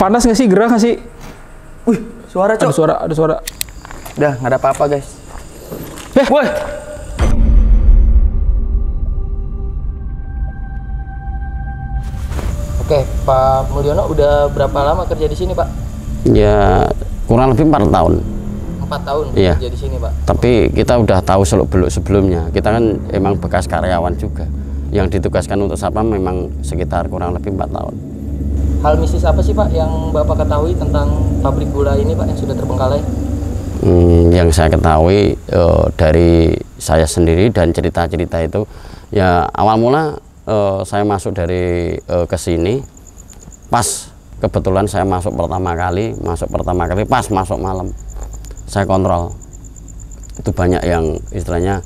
Panas nggak sih? Gerah nggak sih? Wih, suara cok. Ada suara. Udah, nggak ada apa-apa guys. Woi. Oke, Pak Mulyono udah berapa lama kerja di sini, Pak? Ya kurang lebih 4 tahun. 4 tahun Iya. kerja di sini, Pak. Tapi kita udah tahu seluk-beluk sebelumnya. Kita kan emang bekas karyawan juga. Yang ditugaskan untuk Satpam memang sekitar kurang lebih 4 tahun. Hal mistis apa sih, Pak, yang Bapak ketahui tentang pabrik gula ini, Pak, yang sudah terbengkalai? Yang saya ketahui dari saya sendiri dan cerita-cerita itu, ya awal mula saya masuk dari ke sini, pas kebetulan saya masuk pertama kali pas masuk malam, saya kontrol. Itu banyak yang istilahnya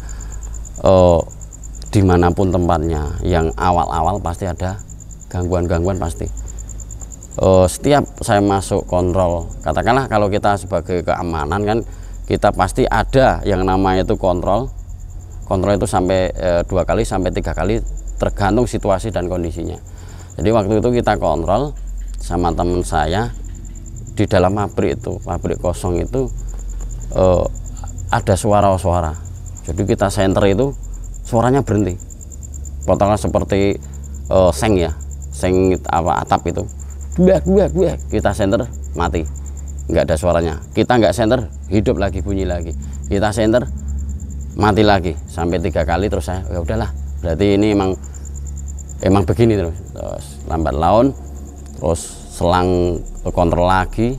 dimanapun tempatnya, yang awal-awal pasti ada gangguan-gangguan pasti. Setiap saya masuk kontrol, katakanlah kalau kita sebagai keamanan kan, kita pasti ada yang namanya itu kontrol itu sampai 2 kali sampai 3 kali tergantung situasi dan kondisinya. Jadi waktu itu kita kontrol sama teman saya di dalam pabrik itu, pabrik kosong itu ada suara-suara. Jadi kita senter itu suaranya berhenti, potongan seperti seng ya, seng atap itu. Dua, kita senter mati, nggak ada suaranya. Kita nggak senter, hidup lagi, bunyi lagi. Kita senter, mati lagi sampai 3 kali. Terus saya, ya udahlah, berarti ini emang begini terus lambat laun. Terus selang kontrol lagi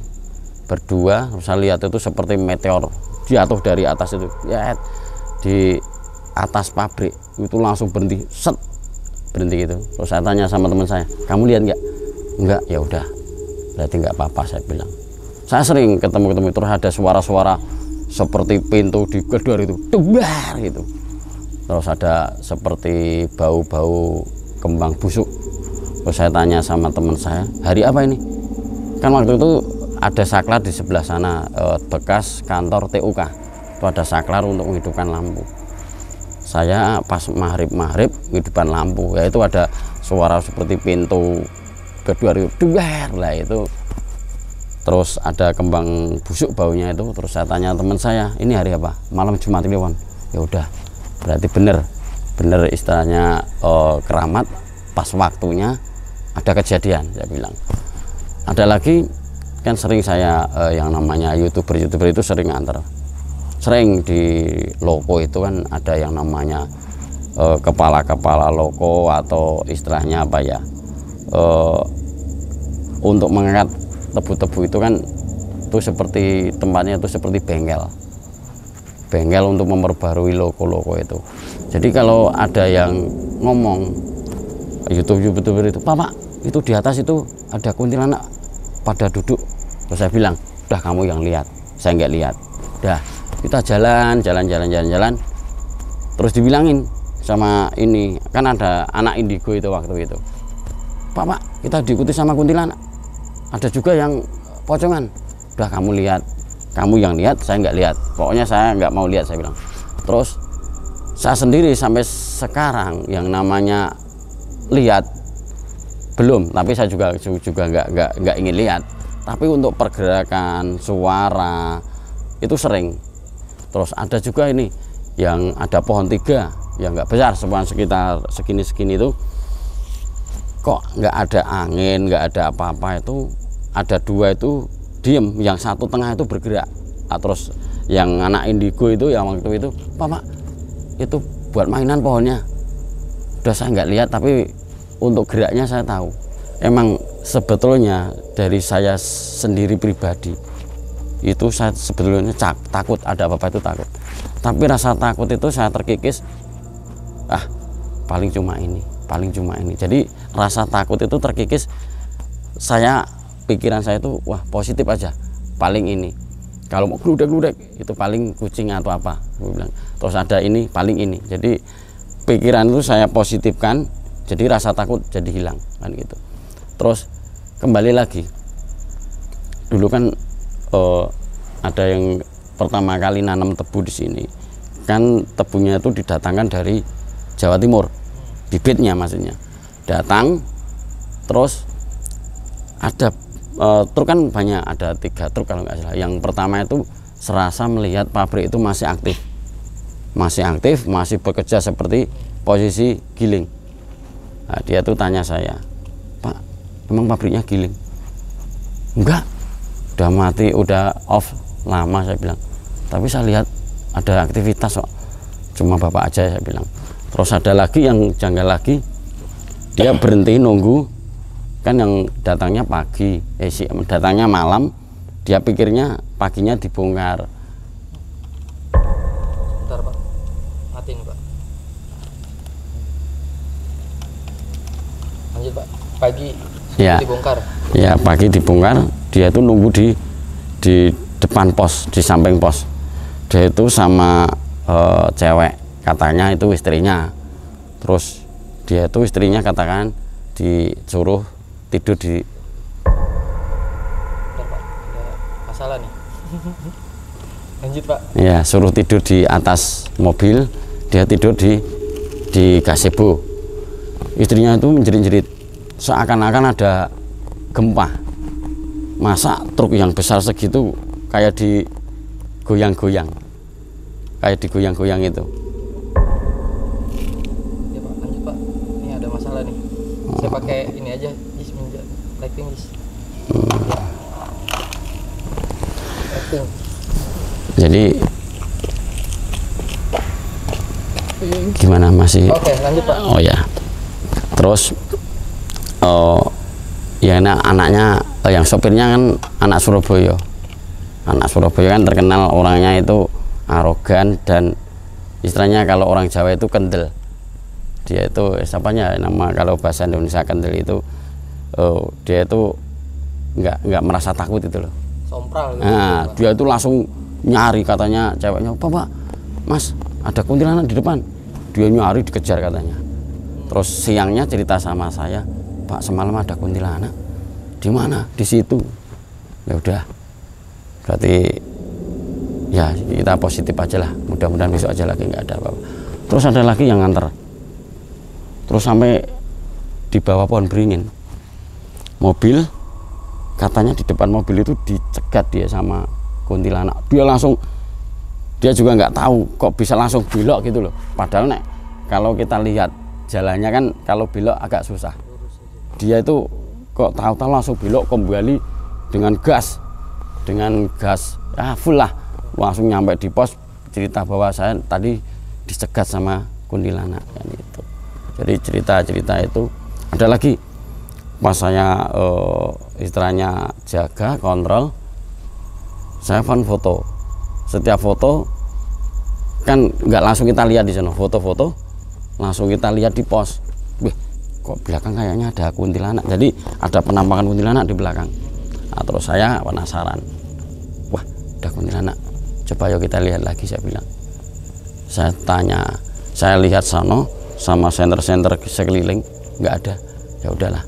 berdua, terus saya lihat itu seperti meteor jatuh dari atas itu, ya di atas pabrik itu langsung berhenti, set, berhenti gitu. Terus saya tanya sama teman saya, kamu lihat nggak? Enggak. Ya udah, berarti nggak apa-apa, saya bilang. Saya sering ketemu terus ada suara-suara seperti pintu digedor itu, debar gitu. Terus ada seperti bau-bau kembang busuk. Terus saya tanya sama teman saya, hari apa ini? Kan waktu itu ada saklar di sebelah sana, bekas kantor TUK. Itu ada saklar untuk menghidupkan lampu. Saya pas maghrib menghidupkan lampu, yaitu ada suara seperti pintu kedua duar lah itu. Terus ada kembang busuk baunya itu. Terus saya tanya teman saya, ini hari apa? Malam Jumat Kliwon. Ya udah, berarti bener istilahnya keramat, pas waktunya ada kejadian, saya bilang. Ada lagi kan sering saya yang namanya youtuber itu sering antar, sering di loko itu kan ada yang namanya kepala loko atau istilahnya apa ya, untuk mengangkat tebu-tebu itu kan itu seperti tempatnya itu seperti bengkel untuk memperbarui loko itu. Jadi kalau ada yang ngomong youtuber itu, Pak, itu di atas itu ada kuntilanak pada duduk. Terus saya bilang, udah kamu yang lihat, saya nggak lihat. Udah, kita jalan. Terus dibilangin sama ini, kan ada anak indigo itu waktu itu, Pak, kita diikuti sama kuntilanak. Ada juga yang pocongan. Udah kamu lihat, kamu yang lihat, saya nggak lihat. Pokoknya saya nggak mau lihat, saya bilang. Terus saya sendiri sampai sekarang yang namanya lihat belum, tapi saya juga nggak ingin lihat. Tapi untuk pergerakan suara itu sering. Terus ada juga ini yang ada pohon 3 yang nggak besar, sekitar segini itu, kok nggak ada angin, nggak ada apa-apa. Itu ada 2 itu diem, yang satu tengah itu bergerak. Terus yang anak indigo itu yang waktu itu, Pak, itu buat mainan pohonnya. Udah saya nggak lihat, tapi untuk geraknya saya tahu. Emang sebetulnya dari saya sendiri pribadi itu saya sebetulnya takut, ada apa-apa itu takut. Tapi rasa takut itu saya terkikis, paling cuma ini. Jadi rasa takut itu terkikis, pikiran saya itu wah positif aja, paling ini. Kalau mau gludek itu paling kucing atau apa, gue bilang. Terus ada ini, paling ini. Jadi pikiran itu saya positifkan, jadi rasa takut jadi hilang kan gitu. Terus kembali lagi, dulu kan ada yang pertama kali nanam tebu di sini, kan tebunya itu didatangkan dari Jawa Timur, bibitnya maksudnya datang. Terus ada truk kan banyak, ada 3 truk kalau nggak salah. Yang pertama itu serasa melihat pabrik itu masih aktif, masih bekerja seperti posisi giling. Nah, dia tuh tanya saya, Pak, emang pabriknya giling? Enggak, udah mati, udah off lama, saya bilang. Tapi saya lihat ada aktivitas kok, cuma bapak aja, saya bilang. Terus ada lagi yang janggal lagi, dia berhenti nunggu, kan yang datangnya pagi, datangnya malam, dia pikirnya paginya dibongkar. Bentar Pak, matiin Pak. Lanjut Pak, pagi Ya, dibongkar. ya pagi dibongkar, dia itu nunggu di depan pos, di samping pos. Dia itu sama cewek, katanya itu istrinya. Terus dia itu istrinya katakan disuruh tidur di. Bentar Pak, ada masalah nih. Lanjut Pak. Ya, suruh tidur di atas mobil, dia tidur di gazebo. Istrinya itu menjerit-jerit, seakan-akan ada gempa. Masa truk yang besar segitu kayak digoyang-goyang, itu. Ya Pak, lanjut Pak. Ini ada masalah nih. Saya pakai ini aja, Jis, minta lighting Jis. Lighting. Jadi gimana masih? Oke, lanjut Pak. Oh ya. Terus ya anaknya yang sopirnya kan anak Surabaya. Anak Surabaya kan terkenal orangnya itu arogan dan istilahnya kalau orang Jawa itu kendel. Dia itu siapanya nama kalau bahasa Indonesia kendel itu dia itu nggak merasa takut itu loh. Sompral gitu. Nah, dia itu langsung nyari, katanya ceweknya, Pak, Mas, ada kuntilanak di depan. Dia nyari, dikejar katanya. Terus siangnya cerita sama saya, Pak, semalam ada kuntilanak. Di mana? Di situ. Ya udah, berarti ya kita positif aja lah. Mudah-mudahan besok aja lagi nggak ada apa-apa. Terus ada lagi yang nganter. Terus sampai di bawah pohon beringin. Mobil, katanya di depan mobil itu dicegat dia sama kuntilanak. Dia juga nggak tahu kok bisa langsung belok gitu loh. Padahal kalau kita lihat jalannya kan kalau belok agak susah. Dia itu kok tahu-tahu langsung belok kembali dengan gas full lah, langsung nyampe di pos, cerita bahwa saya tadi dicegat sama kuntilanak kan itu. Jadi cerita itu ada lagi pas saya istilahnya jaga kontrol, saya foto. Setiap foto kan nggak langsung kita lihat di sana, foto-foto langsung kita lihat di pos. Wih, kok belakang kayaknya ada kuntilanak. Jadi ada penampakan kuntilanak di belakang. Nah, terus saya penasaran, wah ada kuntilanak, coba yuk kita lihat lagi, saya bilang. Saya tanya, saya lihat sono sama senter-senter sekeliling nggak ada. Ya udahlah,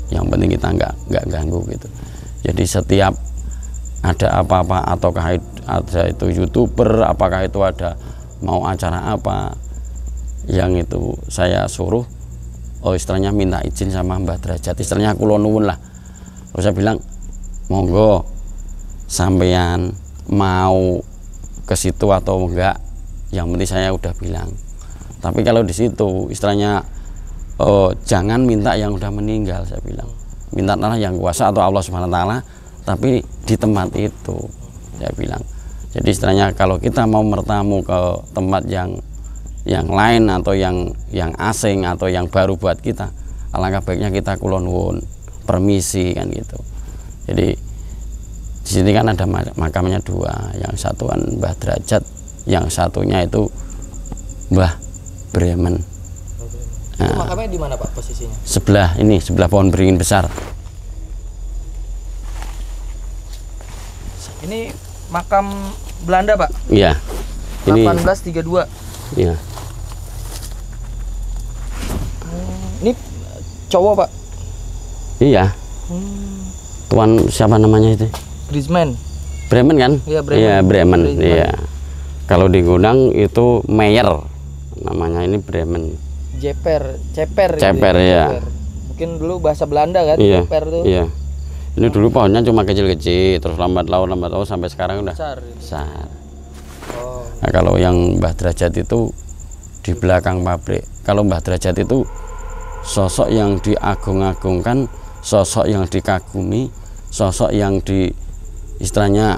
yang penting kita nggak ganggu gitu. Jadi setiap ada apa-apa ataukah ada itu YouTuber, apakah itu ada mau acara apa yang itu saya suruh, istilahnya minta izin sama Mbah Derajat, istilahnya kula nuwun lah. Terus saya bilang, monggo sampean mau ke situ atau enggak, yang penting saya udah bilang. Tapi kalau di situ istilahnya jangan minta yang udah meninggal, saya bilang. Mintalah yang kuasa atau Allah Subhanahu wa taala, tapi di tempat itu, saya bilang. Jadi istilahnya kalau kita mau bertamu ke tempat yang lain atau yang asing atau yang baru buat kita, alangkah baiknya kita kula nuwun permisi kan gitu. Jadi di sini kan ada makamnya 2, yang satuan Mbah Derajat, yang satunya itu Mbah Bremen. Itu makamnya di mana Pak posisinya? Sebelah pohon beringin besar. Ini makam Belanda Pak? Iya. Ini 1832. Iya. Ini cowok Pak? Iya. Tuan siapa namanya itu? Griezmann. Bremen kan? Iya, Bremen. Iya, Bremen. Iya. Kalau di Gunung itu Meyer namanya, ini Bremen. Ceper Ceper, ya. Mungkin dulu bahasa Belanda kan, Iya. Ceper tuh. Iya. Ini dulu pohonnya cuma kecil-kecil, terus lambat laun sampai sekarang udah Besar. besar. Oh. Nah, kalau yang Mbah Derajat itu di belakang pabrik. Kalau Mbah Derajat itu sosok yang diagung-agungkan, sosok yang dikagumi, sosok yang istilahnya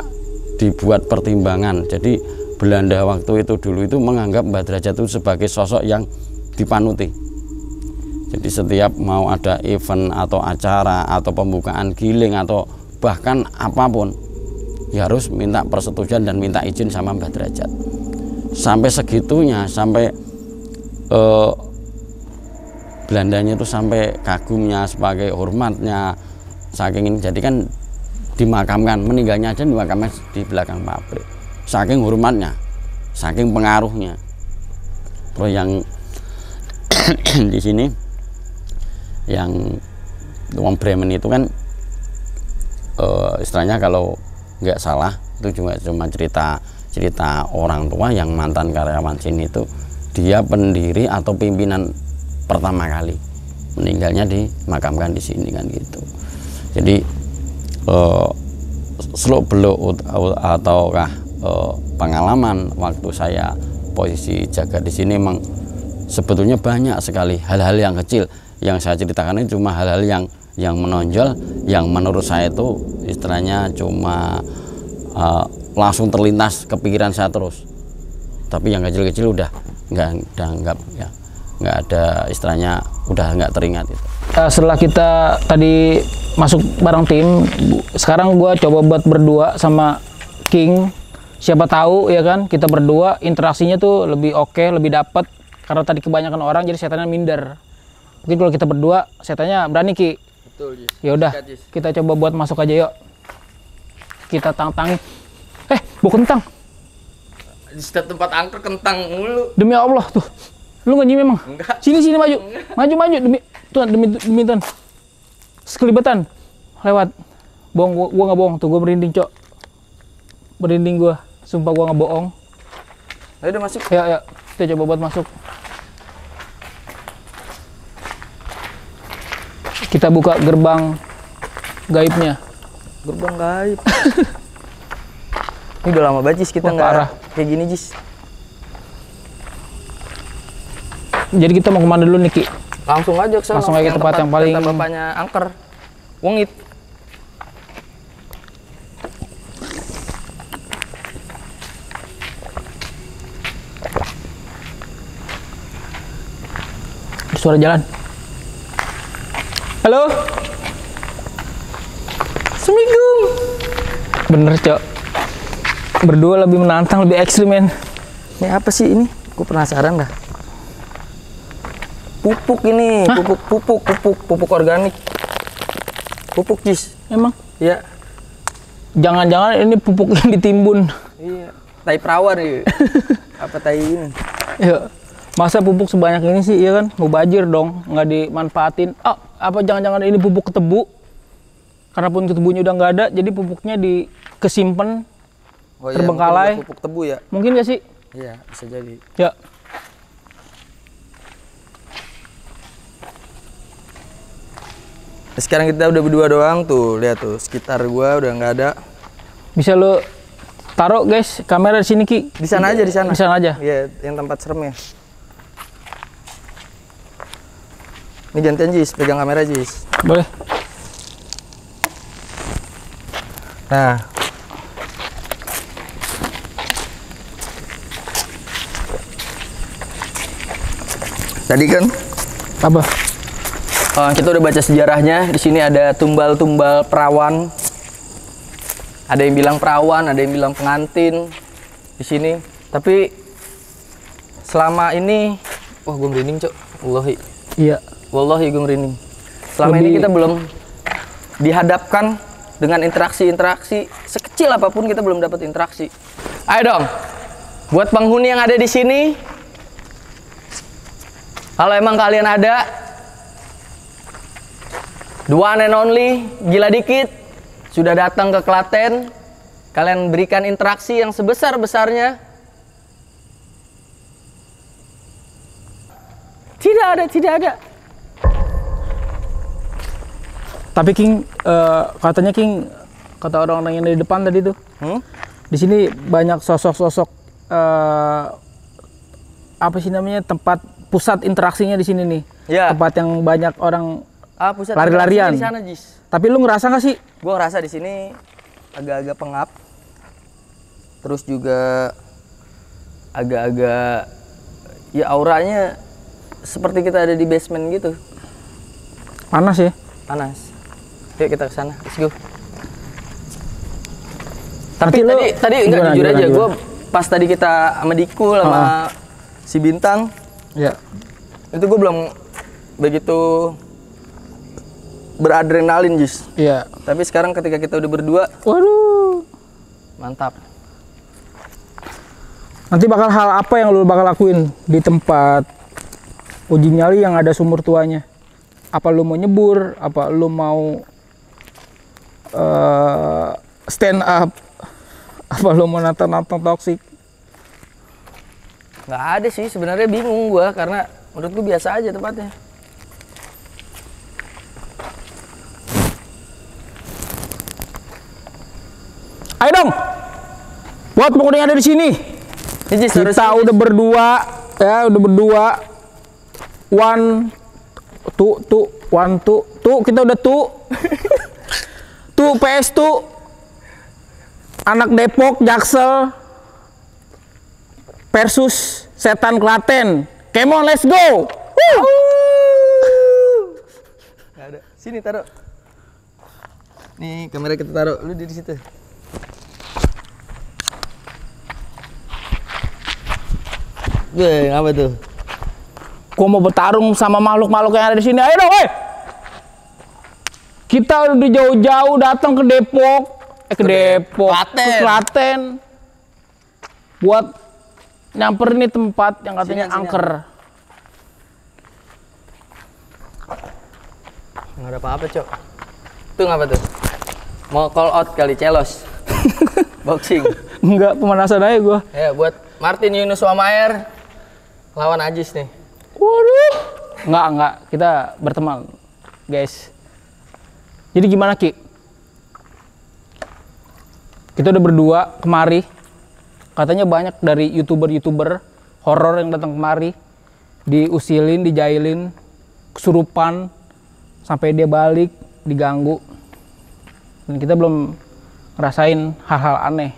dibuat pertimbangan. Jadi Belanda waktu itu dulu itu menganggap Mbah Derajat itu sebagai sosok yang dipanuti. Jadi setiap mau ada event atau acara atau pembukaan giling atau bahkan apapun, ya harus minta persetujuan dan minta izin sama Mbah Derajat. Sampai segitunya, sampai Belandanya itu sampai kagumnya, sebagai hormatnya, saking ini. Jadi kan dimakamkan, meninggalnya aja dimakamkan di belakang pabrik. Saking hormatnya, saking pengaruhnya. Terus yang di sini, yang Wong Bremen itu kan istilahnya kalau nggak salah itu cuma cerita orang tua yang mantan karyawan sini itu, dia pendiri atau pimpinan pertama kali, meninggalnya dimakamkan di sini kan gitu. Jadi seluk beluk ataukah pengalaman waktu saya posisi jaga di sini, memang sebetulnya banyak sekali hal-hal yang kecil yang saya ceritakan. Ini cuma hal-hal yang menonjol, yang menurut saya itu istilahnya cuma langsung terlintas kepikiran saya terus. Tapi yang kecil-kecil udah nggak ya, nggak ada istilahnya, udah nggak teringat itu. Setelah kita tadi masuk bareng tim, sekarang gue coba buat berdua sama King. Siapa tahu ya kan, kita berdua interaksinya tuh lebih oke, lebih dapet. Karena tadi kebanyakan orang jadi setannya minder. Mungkin kalau kita berdua setannya berani, Ki. Betul, Jis. Ya udah, kita coba buat masuk aja yuk. Kita tantangin. Bau kentang. Di setiap tempat angker kentang mulu. Demi Allah tuh. Lu nggak nyium memang? Enggak. Sini maju. Maju demi Tuhan. Sekelibetan lewat. Bohong, gua nggak bohong tuh, gua merinding, Cok. Merinding gua. Sumpah gua nggak bohong. Ayo udah masuk. Ya, kita coba buat masuk. Kita buka gerbang gaibnya. Gerbang gaib. Ini udah lama banget, Jis, kita parah. nggak kayak gini, Jis. Jadi kita mau kemana dulu nih, Ki? Langsung aja ke sana. Langsung aja ke tempat yang paling kata bapaknya angker. Wongit. Suara jalan. Halo. Assalamualaikum. Bener, Cok. Berdua lebih menantang, lebih ekstrim, men. Ini apa sih ini? Gue penasaran dah. Pupuk ini, pupuk organik. Pupuk, Jis. Emang? Iya. Jangan-jangan ini pupuk yang ditimbun. Iya. Tai perawan nih. Apa tai ini? Ya. Masa pupuk sebanyak ini sih, iya kan? Mubazir dong, nggak dimanfaatin. Apa jangan-jangan ini pupuk ketebu? Karena pun ketebunya udah nggak ada, jadi pupuknya kesimpan, terbengkalai. Iya, pupuk tebu ya? Mungkin nggak sih? Iya, bisa jadi. Ya. Sekarang kita udah berdua doang tuh, lihat tuh, sekitar gua udah nggak ada. Bisa lo taruh, guys, kamera di sini, Ki. Di sana aja, di sana. Di sana aja. Iya, yang tempat serem ya. Ini gantian, Jis, pegang kamera, Jis. Boleh. Nah. Tadi kan Apa? kita udah baca sejarahnya. Di sini ada tumbal-tumbal perawan. Ada yang bilang perawan, ada yang bilang pengantin di sini. Tapi selama ini, wah gue merinding, Cok. Wallahi. Iya. Wallahi gue merinding. Selama ini kita belum dihadapkan dengan interaksi-interaksi. Sekecil apapun kita belum dapat interaksi. Ayo dong, buat penghuni yang ada di sini, kalau emang kalian ada, the one and only Gila Dikit sudah datang ke Klaten, kalian berikan interaksi yang sebesar-besarnya. Tidak ada. Tapi King, katanya King, kata orang-orang yang di depan tadi tuh, di sini banyak sosok-sosok apa sih namanya, tempat pusat interaksinya di sini nih. Ya. Tempat yang banyak orang Pusat lari-larian. di sana, Jis. Tapi lu ngerasa nggak sih? Gua ngerasa di sini agak-agak pengap. Terus juga agak-agak ya auranya seperti kita ada di basement gitu. Panas ya? Panas. Yuk kita ke sana. Let's go. Tapi tadi enggak, jujur aja, gue pas tadi kita sama Dikul sama si Bintang, ya, itu gue belum begitu beradrenalin, Jis. iya. Tapi sekarang ketika kita udah berdua, Waduh. mantap. Nanti bakal hal apa yang lu bakal lakuin di tempat uji nyali yang ada sumur tuanya? Apa lu mau nyebur? Apa lu mau stand up? Apa lu mau nonton toksik? Nggak ada sih, sebenarnya bingung gue karena menurut gue biasa aja tempatnya. Ayo dong, buat pokoknya yang ada di sini. Kita udah berdua, ya udah berdua. One, two, kita udah tuh. Tuh PS tuh. Anak Depok, Jaksel versus Setan Klaten. Come on, let's go. Nggak ada. Sini taruh. Nih kamera kita taruh. Lu di situ. Apa tuh? Gua mau bertarung sama makhluk-makhluk yang ada di sini. Ayo dong, weh. Kita udah jauh-jauh datang ke Depok, ke Klaten. Buat nyamperin nih tempat yang katanya angker. Nggak ada apa-apa, Cok. Itu ngapa tuh? Mau call out kali, celos. Boxing. Enggak, pemanasan aja gua. Ya, buat Martin Yunus Wamaer lawan Ajis nih. Waduh. Enggak, kita berteman, guys. Jadi gimana, Ki? Kita udah berdua kemari. Katanya banyak dari YouTuber horor yang datang kemari. Diusilin, dijailin, kesurupan, sampai dia balik, diganggu. Dan kita belum ngerasain hal-hal aneh.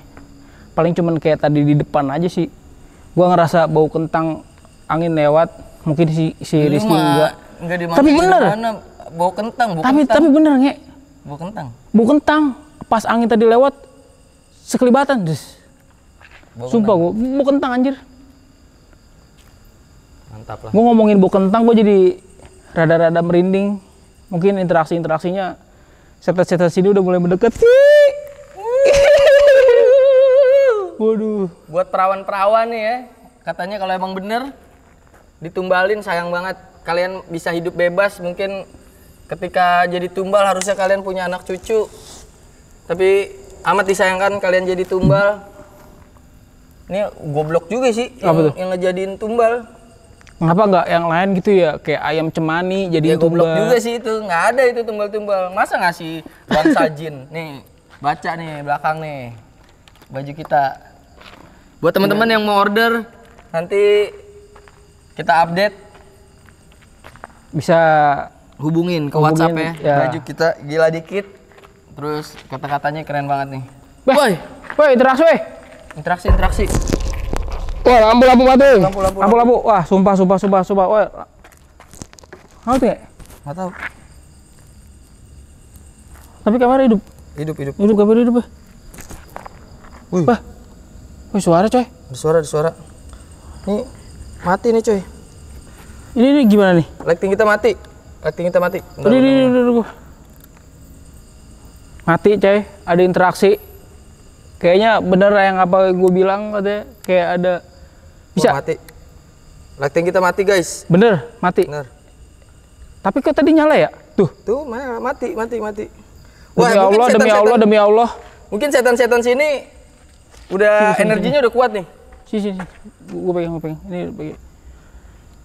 Paling cuman kayak tadi di depan aja sih. Gua ngerasa bau kentang angin lewat. Mungkin si Rizky enggak. Tapi bener. Bau kentang, Tapi bener, Nge. Bau kentang. Bau kentang. Pas angin tadi lewat, sekelibatan. Sumpah gua, bau kentang anjir. Mantap lah. Gua ngomongin bau kentang, gua jadi rada-rada merinding. Mungkin interaksinya setan-setan sini udah mulai mendekat. Waduh. Buat perawan-perawan nih ya, katanya kalau emang bener ditumbalin sayang banget. Kalian bisa hidup bebas, mungkin ketika jadi tumbal harusnya kalian punya anak cucu. Tapi amat disayangkan kalian jadi tumbal. Ini goblok juga sih yang ngejadiin tumbal. Kenapa nggak yang lain gitu ya, kayak ayam cemani jadi goblok tumbal juga sih itu, nggak ada itu tumbal-tumbal. Masa ngasih uang sajin? Nih, baca nih belakang nih baju kita. Buat teman-teman yang mau order, nanti kita update. Bisa hubungin ke WhatsApp ya. Baju kita gila dikit. Terus kata-katanya keren banget nih. Woi, interaksi weh. Interaksi. Wah, lampu mati. Lampu. Wah, sumpah. Wah. Apa tuh ya? Nggak tahu. Tapi kamera hidup. Hidup. Kamera hidup ya. Wih. Wih, suara coy. Ada suara. Nih, mati nih coy. Ini gimana nih? Lighting kita mati. Bentar. Mati coy, ada interaksi. Kayaknya bener yang apa gue bilang katanya, kayak ada bisa. Mati. Lighting kita mati guys. Bener, mati. Bener. Tapi kok tadi nyala ya? Tuh mana mati. Demi Allah. Mungkin setan-setan sini udah energinya udah kuat nih. Sini. Gue pegang. Ini pegang.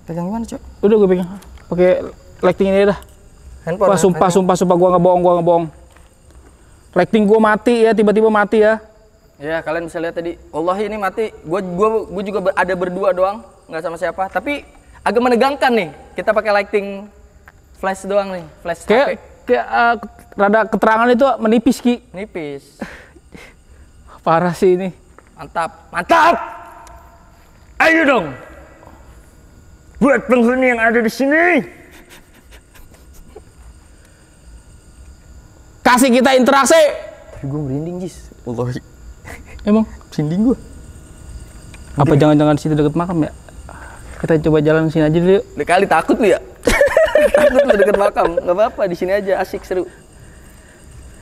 Pegang gimana, Cok? Udah gue pegang. Pakai lighting ini dah. Handphone. Wah, sumpah gua enggak bohong. Lighting gua mati ya, tiba-tiba mati ya. Ya kalian bisa lihat tadi. Allah ini mati. Gua juga ada berdua doang, nggak sama siapa. Tapi agak menegangkan nih. Kita pakai lighting flash doang nih, flash HP. Kayak rada keterangan itu menipis Ki. Nipis. Parah sih ini. Mantap, mantap. Ayo dong. Buat penghuni yang ada di sini. Kasih kita interaksi. Tapi gue merinding, Jis. Wallahi. Emang Merinding gue. apa jangan-jangan situ deket makam ya? Kita coba jalan sini aja dulu yuk. Udah kali takut lu ya? Takut lu deket makam. Gak apa-apa, di sini aja asik seru.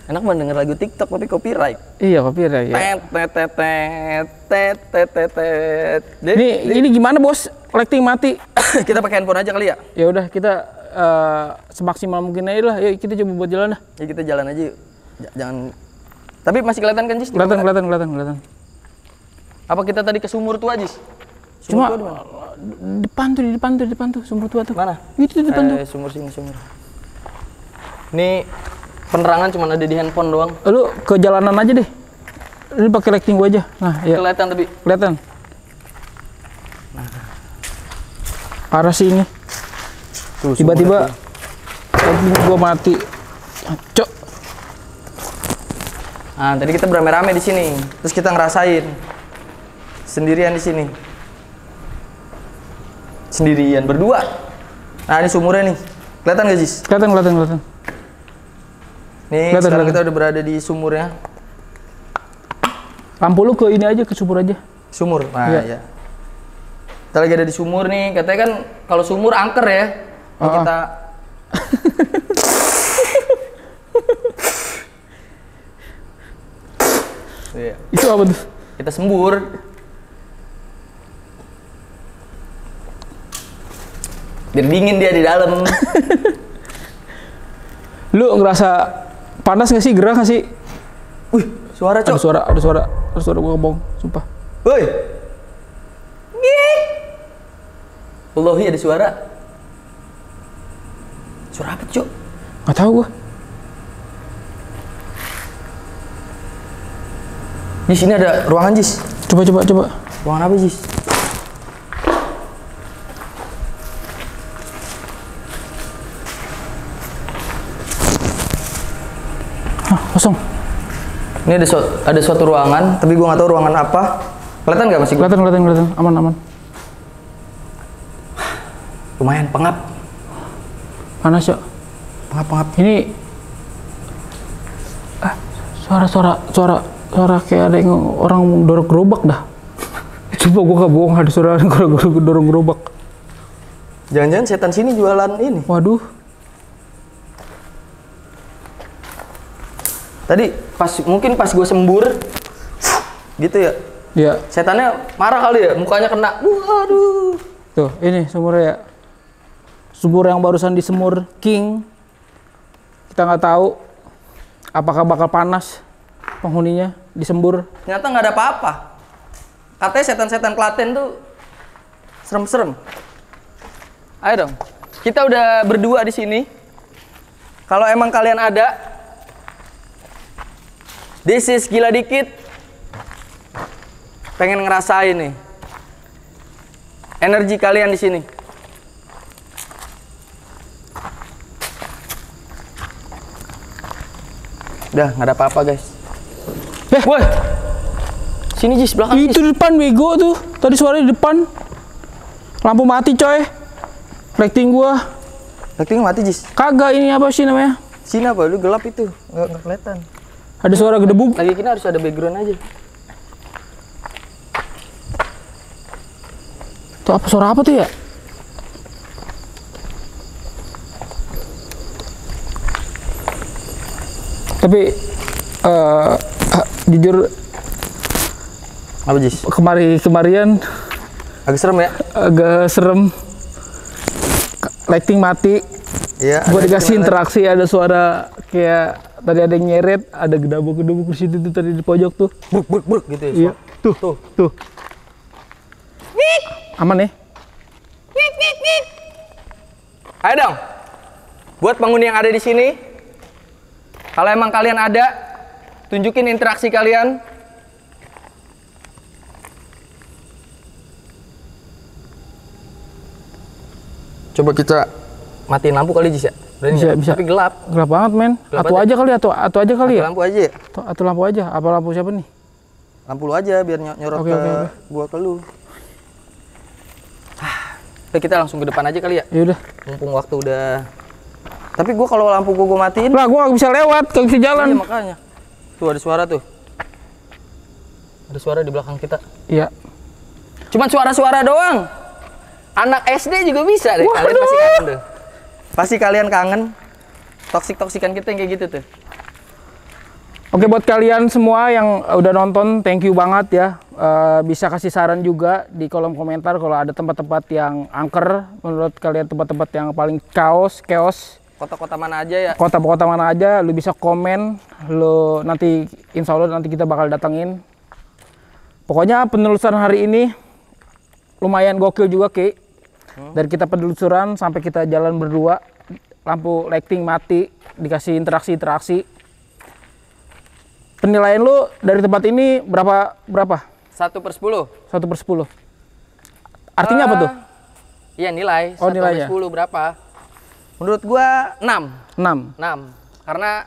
Enak banget denger lagu TikTok tapi copyright. Iya, copyright ya. Ini gimana bos? Lighting mati. Kita pakai handphone aja kali ya? Ya udah kita semaksimal mungkin aja lah. Yuk kita coba buat jalan dah. Ya kita jalan aja yuk. Jangan. Tapi masih kelihatan kan Jis? Kelihatan. Apa kita tadi ke sumur tua Jis? Cuma Sumur tua di mana? di depan tuh sumur tua tuh. Mana? Itu di depan tuh. Sumur sini sumur. Ini penerangan cuma ada di handphone doang. Lu ke jalanan aja deh. Ini pakai lighting gua aja. Nah, ya. Kelihatan tapi. Kelihatan. Parah sih ini. Tiba-tiba lighting gua mati. Cok. Nah, tadi kita beramai-ramai di sini. Terus kita ngerasain sendirian di sini. Sendirian berdua. Nah, ini sumurnya nih. Kelihatan gak, Jis? Kelihatan. Nih, sekarang kita udah berada di sumurnya. Lampu lu ke ini aja, ke sumur aja. Sumur. Nah, iya. ya. Kita lagi ada di sumur nih. Katanya kan kalau sumur angker ya. Kalau kita Iya. Itu apa tuh? Kita sembur. Biar dingin dia di dalam. Lu ngerasa panas nggak sih? Gerah nggak sih? Wih, suara cok. Ada suara gua ngomong, sumpah. Woi. Wallahi ada suara. Suara apa cok? Nggak tahu gua. Di sini ada ruangan Jis. Coba. Ruangan apa Jis? Hah, kosong. Ini ada suatu ruangan, tapi gua nggak tahu ruangan apa. Kelihatan nggak masih? Kelihatan. Aman. Lumayan pengap. Panas yuk. Pengap. Ini suara kayak ada yang orang dorong gerobak dah. Coba gua gak bohong, ada suara orang dorong gerobak. Jangan-jangan setan sini jualan ini. Waduh. Tadi mungkin pas gue sembur gitu ya. Ya. Setannya marah kali ya, mukanya kena. Waduh. Tuh, ini sumurnya ya. Sumur yang barusan disemur King. Kita nggak tahu apakah bakal panas penghuninya disembur. Ternyata nggak ada apa-apa. Katanya setan-setan Klaten tuh serem-serem. Ayo dong. Kita udah berdua di sini. Kalau emang kalian ada, this is Gila Dikit. Pengen ngerasain nih energi kalian di sini. Udah, nggak ada apa-apa guys. Woi, sini Jis, belakang Itu di depan bego tuh. Tadi suaranya di depan. Lampu mati coy. Lighting gua. Lighting mati Jis. Kagak, ini apa sih namanya? Sini apa? Lu gelap itu, nggak kelihatan. Ada suara gedebuk. Lagi kita harus ada background aja. Tuh apa suara apa tuh ya? Tapi jujur Apa Jis? kemarian Agak serem ya? agak serem. Lighting mati. Iya. Gua dikasih interaksi, ada suara kayak tadi ada yang nyeret, ada gedabuk-gedabuk di situ tuh tadi di pojok tuh. Buruk gitu ya. Iya. Tuh. Aman nih. Ayo dong. Buat penghuni yang ada di sini, kalau emang kalian ada, tunjukin interaksi kalian. Coba kita matiin lampu kali Jis ya? Bisa. Tapi gelap. Gelap banget men. Gelap Atu aja kali, atu aja kali ya. Lampu aja ya? Atu lampu aja. Apa lampu siapa nih? Lampu lu aja biar nyorot Oke. gua ke lu. Oke, kita langsung ke depan aja kali ya. Ya udah. Mumpung waktu udah. Tapi gua kalau lampu gua matiin. Lah gua nggak bisa lewat, nggak bisa jalan. Iya, makanya. Tuh ada suara tuh. Ada suara di belakang kita. Iya. Cuman suara-suara doang. Anak SD juga bisa deh. Kalian pasti kangen tuh. Pasti kalian kangen. Toksik-toksikan kita yang kayak gitu tuh. Oke, buat kalian semua yang udah nonton, thank you banget ya. Bisa kasih saran juga di kolom komentar kalau ada tempat-tempat yang angker, menurut kalian tempat-tempat yang paling chaos. Kota-kota mana aja ya? Kota-kota mana aja, lu bisa komen. Lu nanti, insya Allah nanti kita bakal datengin. Pokoknya penelusuran hari ini lumayan gokil juga, Ki. Dari kita penelusuran sampai kita jalan berdua, lampu lighting mati, dikasih interaksi. Penilaian lu dari tempat ini berapa? 1/10. 1/10. Artinya apa tuh? Iya, nilai. Oh, 1/10 nilainya. berapa? Menurut gua 6. 6. Karena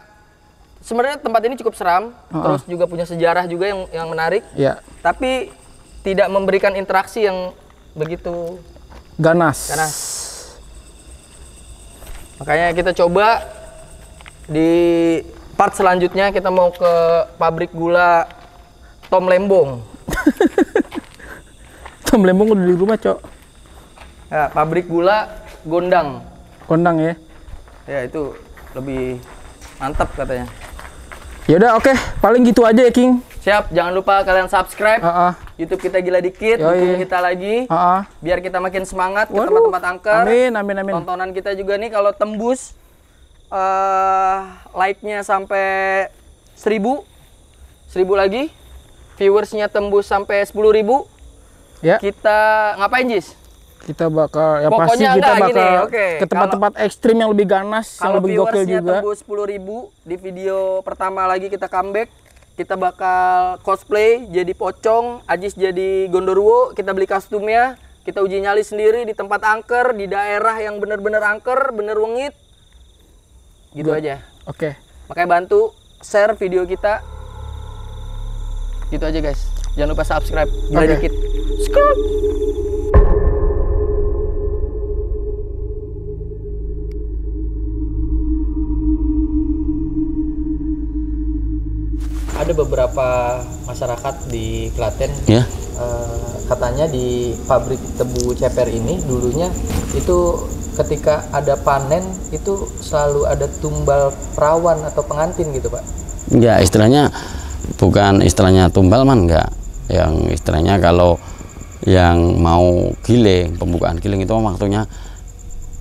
sebenarnya tempat ini cukup seram, terus juga punya sejarah juga yang menarik. Ya. Tapi tidak memberikan interaksi yang begitu Ganas. Makanya kita coba di part selanjutnya kita mau ke pabrik gula Tom Lembong. Tom Lembong udah di rumah, Cok. Ya, pabrik gula Gondang. Kondang ya. Ya, itu lebih mantap katanya. Yaudah, oke. Paling gitu aja ya, King. Siap, jangan lupa kalian subscribe YouTube kita Gila Dikit, dukung kita lagi. Biar kita makin semangat ke tempat-tempat angker. Amin. Tontonan kita juga nih kalau tembus like-nya sampai 1000 lagi, viewersnya tembus sampai 10.000, ya. Kita ngapain, Jis? Kita bakal, ya Pokoknya pasti kita bakal gini, ke tempat-tempat ekstrim yang lebih ganas, yang lebih gokil juga. Kalau viewersnya tembus 10.000 di video pertama lagi kita comeback, kita bakal cosplay jadi pocong, Ajis jadi Gondorwo, kita beli kostumnya, kita uji nyali sendiri di tempat angker, di daerah yang bener-bener angker, bener wengit. Gitu aja. Oke. Makanya bantu share video kita. Gitu aja guys. Jangan lupa subscribe. Gila Dikit. Subscribe. Ada beberapa masyarakat di Klaten, Ya. Katanya di pabrik tebu ceper ini dulunya itu ketika ada panen itu selalu ada tumbal perawan atau pengantin gitu Pak? Ya, istilahnya bukan istilahnya tumbal man, enggak. Yang istilahnya kalau yang mau giling, pembukaan giling itu waktunya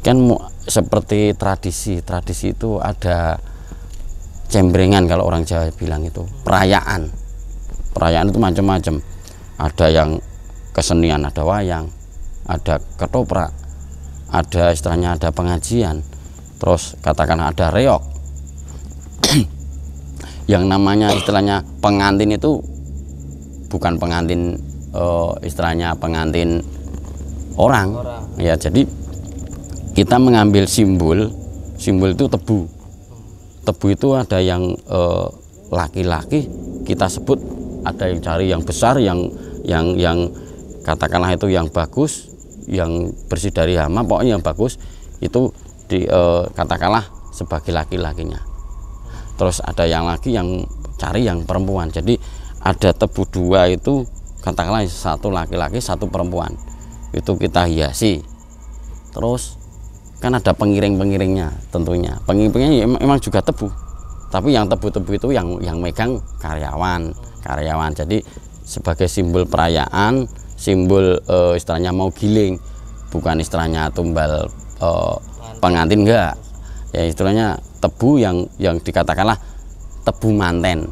kan seperti tradisi itu ada cembrengan, kalau orang Jawa bilang itu perayaan itu macam-macam, ada yang kesenian, ada wayang, ada ketoprak, ada istilahnya ada pengajian, terus katakan ada reok. Yang namanya istilahnya pengantin itu bukan pengantin istilahnya pengantin orang. Ya, jadi kita mengambil simbol itu tebu itu ada yang laki-laki kita sebut, ada yang cari yang besar, yang katakanlah itu yang bagus, yang bersih dari hama, pokoknya yang bagus itu katakanlah sebagai laki-lakinya. Terus ada yang lagi yang cari yang perempuan, jadi ada tebu dua itu katakanlah satu laki-laki satu perempuan, itu kita hiasi. Terus kan ada pengiring-pengiringnya, tentunya pengiring-pengiringnya memang juga tebu, tapi yang tebu-tebu itu yang megang karyawan. Jadi sebagai simbol perayaan, simbol istilahnya mau giling, bukan istilahnya tumbal pengantin, enggak. Ya istilahnya tebu yang dikatakanlah tebu manten.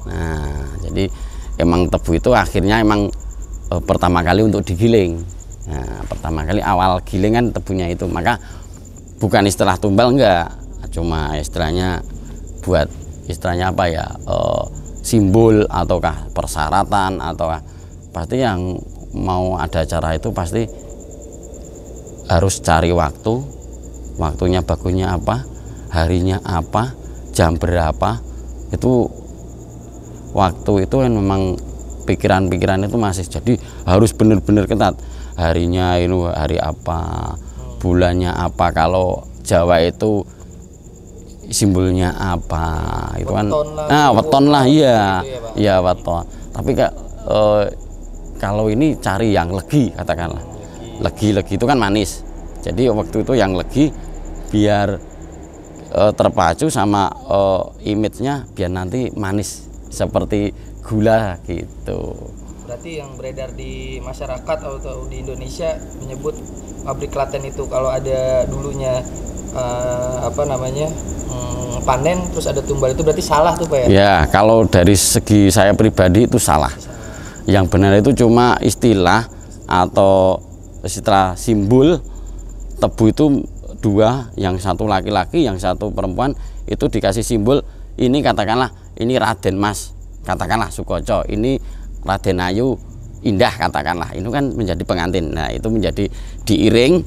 Nah, jadi emang tebu itu akhirnya emang pertama kali untuk digiling. Nah, pertama kali awal giling kan tebunya itu, maka bukan istilah tumbal, enggak, cuma istilahnya buat istilahnya apa ya, simbol ataukah persyaratan ataukah pasti yang mau ada acara itu pasti harus cari waktunya bagusnya apa, harinya apa, jam berapa. Itu waktu itu kan memang pikiran-pikiran itu masih, jadi harus benar-benar ketat. Harinya ini hari apa, bulannya apa. Kalau Jawa itu simbolnya apa, itu kan weton lah, iya gitu ya, iya weton. Tapi kalau ini cari yang legi, katakanlah legi itu kan manis, jadi waktu itu yang legi biar terpacu sama image-nya biar nanti manis seperti gula gitu. Berarti yang beredar di masyarakat atau di Indonesia menyebut pabrik Klaten itu kalau ada dulunya panen terus ada tumbal, itu berarti salah tuh Pak ya? Ya, kalau dari segi saya pribadi itu salah. Yang benar itu cuma istilah atau istilah simbol. Tebu itu dua, yang satu laki-laki, yang satu perempuan, itu dikasih simbol. Ini katakanlah ini Raden Mas, katakanlah Sukoco, ini Raden Ayu Indah katakanlah, itu kan menjadi pengantin. Nah itu menjadi diiring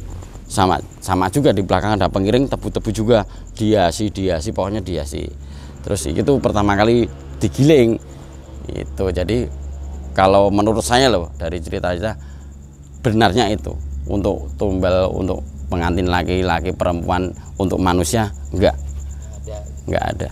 sama juga di belakang ada pengiring, tebu-tebu juga dihiasi pokoknya dihiasi. Terus itu pertama kali digiling itu. Jadi kalau menurut saya loh, dari cerita aja benarnya itu untuk tumbal untuk pengantin laki-laki, perempuan, untuk manusia enggak ada.